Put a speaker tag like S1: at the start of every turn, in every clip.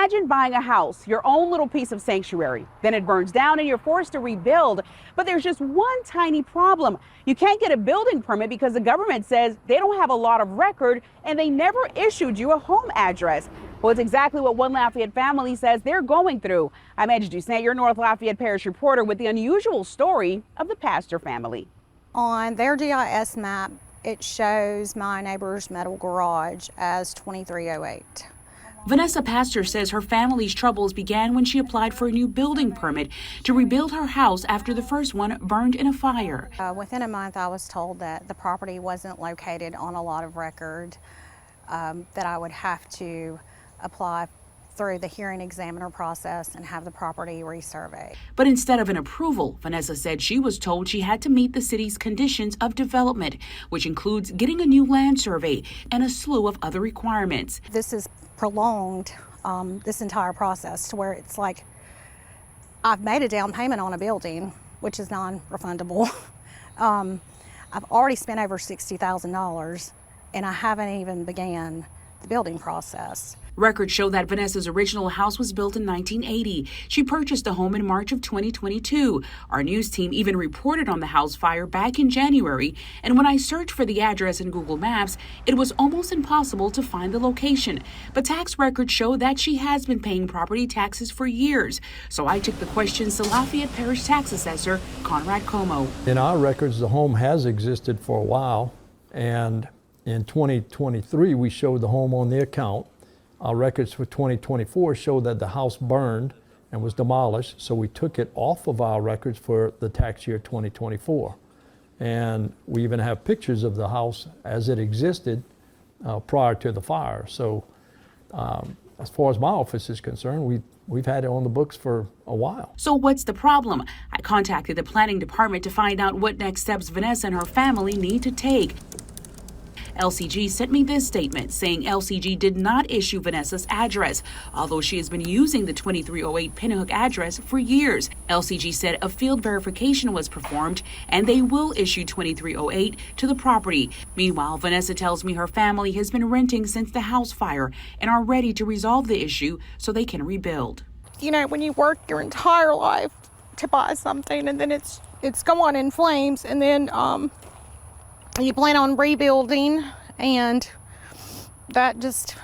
S1: Imagine buying a house, your own little piece of sanctuary. Then it burns down and you're forced to rebuild. But there's just one tiny problem. You can't get a building permit because the government says they don't have a lot of record and they never issued you a home address. Well, it's exactly what one Lafayette family says they're going through. I'm Edge Dussaint, your North Lafayette Parish reporter, with the unusual story of the Pastor family.
S2: On their GIS map, it shows my neighbor's metal garage as 2308.
S3: Vanessa Pastor says her family's troubles began when she applied for a new building permit to rebuild her house after the first one burned in a fire.
S2: Within a month, I was told that the property wasn't located on a lot of record, that I would have to apply through the hearing examiner process and have the property resurveyed.
S3: But instead of an approval, Vanessa said she was told she had to meet the city's conditions of development, which includes getting a new land survey and a slew of other requirements.
S2: This is prolonged this entire process to where it's like I've made a down payment on a building, which is non-refundable. I've already spent over $60,000 and I haven't even began the building process.
S3: Records show that Vanessa's original house was built in 1980. She purchased the home in March of 2022. Our news team even reported on the house fire back in January, and when I searched for the address in Google Maps, it was almost impossible to find the location. But tax records show that she has been paying property taxes for years. So I took the questions to Lafayette Parish Tax Assessor Conrad Como.
S4: In our records, the home has existed for a while, and in 2023, we showed the home on the account. Our records for 2024 show that the house burned and was demolished, so we took it off of our records for the tax year 2024. And we even have pictures of the house as it existed prior to the fire. So as far as my office is concerned, we've had it on the books for a while.
S3: So what's the problem? I contacted the planning department to find out what next steps Vanessa and her family need to take. LCG sent me this statement saying LCG did not issue Vanessa's address, although she has been using the 2308 Pinhook address for years. LCG said a field verification was performed and they will issue 2308 to the property. Meanwhile, Vanessa tells me her family has been renting since the house fire and are ready to resolve the issue so they can rebuild.
S5: You know, when you work your entire life to buy something and then it's going in flames, and then you plan on rebuilding, and that just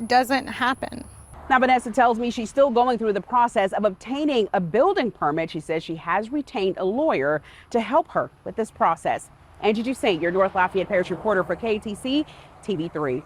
S5: doesn't happen.
S1: Now, Vanessa tells me she's still going through the process of obtaining a building permit. She says she has retained a lawyer to help her with this process. Angie Dussaint, your North Lafayette Parish reporter for KTC TV3.